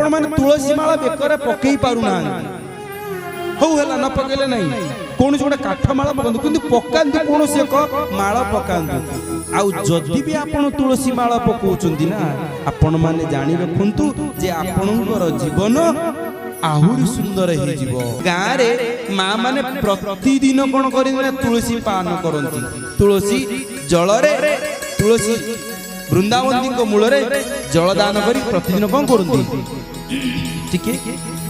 आपण माने तुलसी माला बेकर पकई पारुना हो हला न पकेले नहीं कोन जोडे काठ माला पकंदु किंतु पकांतु कोन से को माला पकांतु आउ जदि भी आपण तुलसी माला पकोचुंदी ना आपण माने जानि रखंतु जे आपणकर जीवन आहुरी सुंदर हो जीवो। गाँ रे माँ माने प्रतिदिन कौन कर तुलसी पान करती तुलसी जल रे तुलसी वृंदावती मूल रे जलदान कर प्रतिदिन कौन करती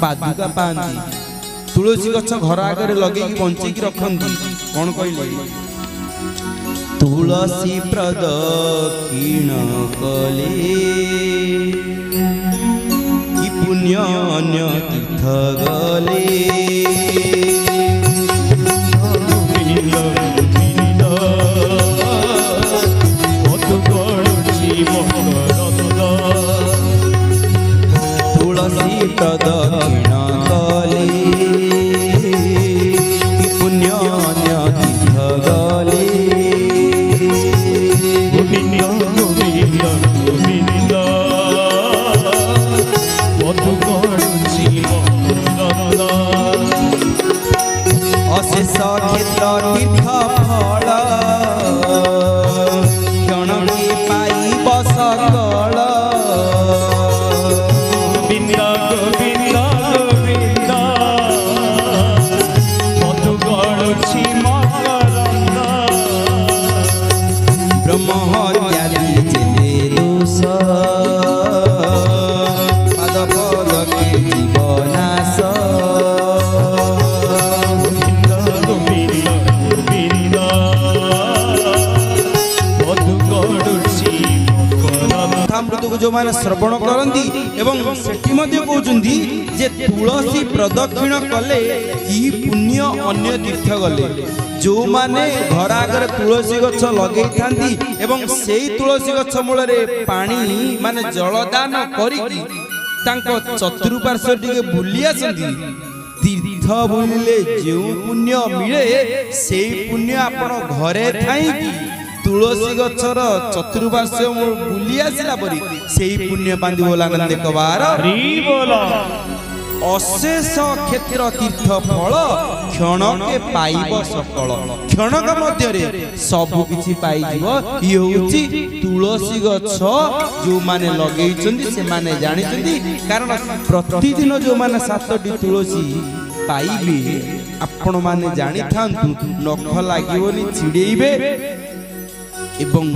पादुका पाती तुलसी गछ घर आगे लगे बंचे रखती कौन कहले तुलसी प्रदक्षिण कले पुण्य अन्य तीर्थ गले तुलसी प्रदक्षिण कले पुण्य अन्य तीर्थ गले अशेष क्षेत्र तीर्थ फल क्षण के पाई सकल गोविंद गोविंद गोविंद मधु गड़ुछि मकरंद ब्रह्महत्यादि जेते दोष पाद पद के जीवनाश जो माने श्रवण करती एवं सेठी मध्य कहउचंदी जे तुलसी प्रदक्षिण कले ई पुण्य अन्य तीर्थ गले जो माने घर आगे तुलसी गछ लगे थांती एवं सेई तुलसी गछ मूल रे पानी माने जलदान करी तांको चतुर्पार्श्व टिके बुली आसंती तीर्थ बुलिले जो पुण्य मिले सेई पुण्य आपण घरे थाई तुलसी गछर चतुर्पार्श्व बुली आसला परी सेई पुण्य बांधी बोला नंदे कबार अशेष क्षेत्र तीर्थ फल क्षण के पाइब सकल क्षणक मध्य रे सब किछि पाई जीव ई होउची तुलसी गछ जो माने लगेइचंदी से माने जानिचंदी कारण प्रतिदिन जो माने 7टी तुलसी पाइबे आपण माने जानि थांतु नख लागिवनी छिड़ेइबे एवं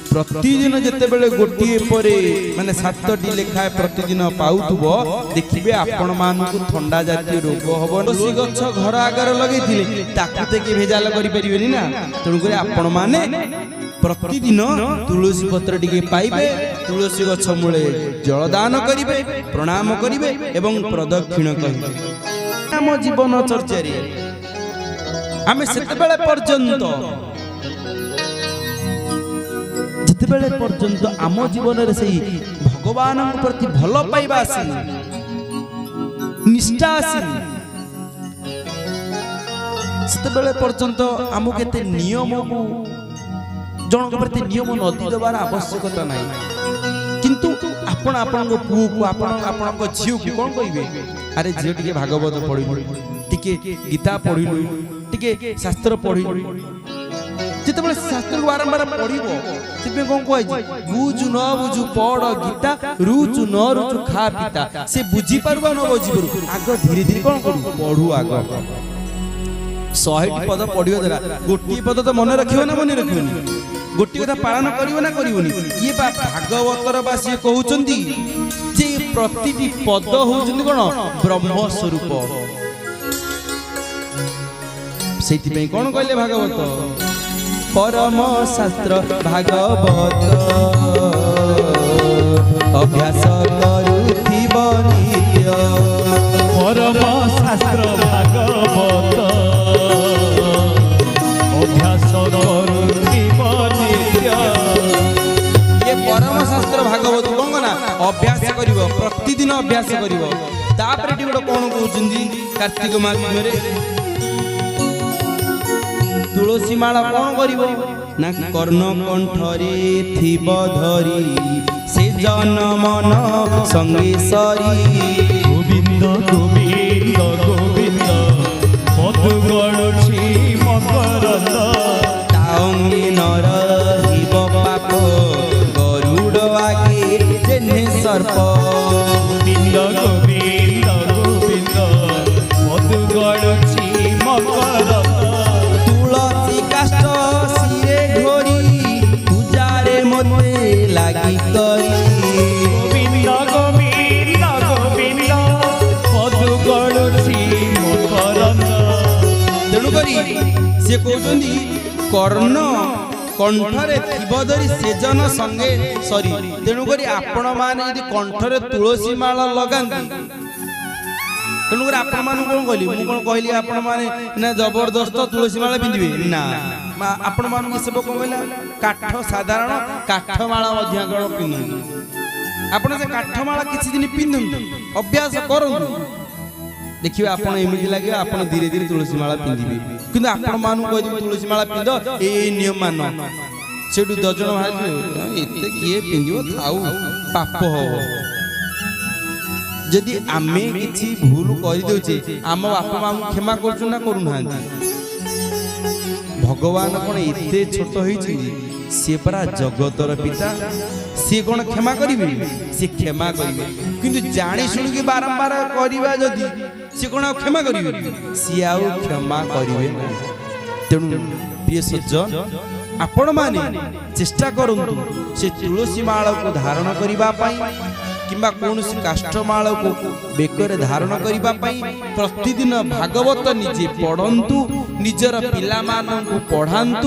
प्रतिदिन जिते बेले गोटे पर माने 7टी लेखाए प्रतिदिन पाउथबो देखिबे आपण मानकु ठंडा जातीय रोग हबो तुलसी गछ घर आगर लगेथिले ताकु ते भेजाल करि परिबेनी ना तणु करे आपण माने प्रतिदिन तुलसी पत्र टिके पाइबे तुलसी गछ मूले जलदान करिवे प्रणाम करिवे एवं प्रदक्षिण करिवे हम जीवन चर्चा रे आमे सेते बेले पर्यंत जितेबेले पर्यंत आम जीवन रे सही भगवान प्रति भल पाइबा आसीनी निष्ठा आसीनी सेतेबेले पर्यंत आम केते नियम को जन प्रति नियम नदी देवार आवश्यकता नहीं किंतु आपण आपण को पु को आपण को झियो को कोन कहिबे अरे झियो टिके भागवत पढिलु टिके गीता पढिलु टिके शास्त्र पढिलु जिते शास्त्र बारंबार पढ़ो से कौन कह बुझु न बुझु पढ़ गीता रुचु न रुचु खा पिता से बुझी पारु न बुझी पारु आग धीरे धीरे कौन करू पढ़ू आग 100 पद पढ़ियो द्वारा गोटी पद तो मन रखियो ना मन रखियोनी गोटी कथा पालन करियो ना करियोनी ये बा भागवतर बा से कहउचंदी जे प्रतिटी पद होउचंदी कोन ब्रह्म स्वरूप सेति पे कोन कहले भागवत परम शास्त्र भागवत अभ्यास करुथिब नित्य परम शास्त्र भागवत अभ्यास करुथिब नित्य ये परम शास्त्र भागवत कोन ना अभ्यास करिवो प्रतिदिन अभ्यास करिवो तापर टी गोटे कोन कहउचंदी कार्तिक मास रे तुलसी माला कौन करिवो ନା କର୍ଣ୍ଣ କଣ୍ଠରେ ଥିବ ଧରି ସେ ଜନ ମନ ସଙ୍ଗେ ସରି ଗୋବିନ୍ଦ ଗୋବିନ୍ଦ ଗୋବିନ୍ଦ ମଧୁ ଗଳୁଛି ମକରନ୍ଦ ତାଅଙ୍ଗେ ନର ହିବ ପାପ ଗରୁଡ଼ ଆଗେ ଯେହ୍ନେ ସର୍ପ ଗୋବିନ୍ଦ ଗୋବିନ୍ଦ ଗୋବିନ୍ଦ ମଧୁ ଗଳୁଛି ମକରନ୍ଦ ତୁଳସୀ କାଷ୍ଠ ଶିରେ ଘୋରି ପୂଜାରେ ମୋତେ ଲାଗି କରି ଗୋବିନ୍ଦ ଗୋବିନ୍ଦ ଗୋବିନ୍ଦ ମଧୁ ଗଳୁଛି ମକରନ୍ଦ। ତେଣୁକରି ସେ କହୁଛନ୍ତି କର୍ଣ୍ଣ କଣ୍ଠରେ ଥିବ ଧରି ସେଜନ ସଙ୍ଗେ ସରି। ତେଣୁକରି ଆପଣମାନେ ଯଦି କଣ୍ଠରେ ତୁଳସୀ ମାଳ ଲଗାନ୍ତି, ତେଣୁକରି ଆପଣମାନଙ୍କୁ କଣ କହିଲି, ମୁଁ କଣ କହିଲି ଆପଣମାନେ ନା ଜବରଦସ୍ତ ତୁଳସୀ ମାଳ ପିନ୍ଧିବେ ନା, ଆପଣମାନଙ୍କୁ ସବୁ କଣ କହିଲା କାଠ ସାଧାରଣ କାଠ ମାଳ ମଧ୍ୟ କଣ ପିନ୍ଧନ୍ତୁ। ଆପଣ ସେ କାଠ ମାଳ କିଛି ଦିନ ପିନ୍ଧନ୍ତୁ, ଅଭ୍ୟାସ କରନ୍ତୁ, ଦେଖିବେ ଆପଣ ଏମିତି ଲାଗିବ ଆପଣ ଧୀରେ ଧୀରେ ତୁଳସୀ ମାଳ ପିନ୍ଧିବେ। କିନ୍ତୁ ଆପଣ ମାନଙ୍କୁ କହିଦେବେ ତୁଳସୀ ମାଳ ପିନ୍ଧ ଏଇ ନିୟମ ମାନ, ସେଠୁ ଦଜଣ ବାହାରିବେ ଏତେ କିଏ ପିନ୍ଧିବ ଥାଉ ପାପ ହବ। ଯଦି ଆମେ କିଛି ଭୁଲ କରିଦେଉଛେ ଆମ ବାପା ମାଙ୍କୁ କ୍ଷମା କରୁଛୁ ନା କରୁନାହାନ୍ତି? ଭଗବାନ କଣ ଏତେ ଛୋଟ ହେଇଛନ୍ତି? ସିଏ ପରା ଜଗତର ପିତା, ସିଏ କଣ କ୍ଷମା କରିବେ? ସିଏ କ୍ଷମା କରିବେ, କିନ୍ତୁ ଜାଣି ଶୁଣିକି ବାରମ୍ବାର କରିବା ଯଦି ସିଏ କଣ ଆଉ କ୍ଷମା କରିବେ? ସିଏ ଆଉ କ୍ଷମା କରିବେ ନାହିଁ। ତେଣୁ ପ୍ରିୟ ସଜ୍ଜନ, ଆପଣମାନେ ଚେଷ୍ଟା କରନ୍ତୁ ସେ ତୁଳସୀ ମାଳକୁ ଧାରଣ କରିବା ପାଇଁ କିମ୍ବା କୌଣସି କାଷ୍ଠମାଳକୁ ବେକରେ ଧାରଣ କରିବା ପାଇଁ ପ୍ରତିଦିନ ଭାଗବତ ନିଜେ ପଢ଼ନ୍ତୁ, ନିଜର ପିଲାମାନଙ୍କୁ ପଢ଼ାନ୍ତୁ।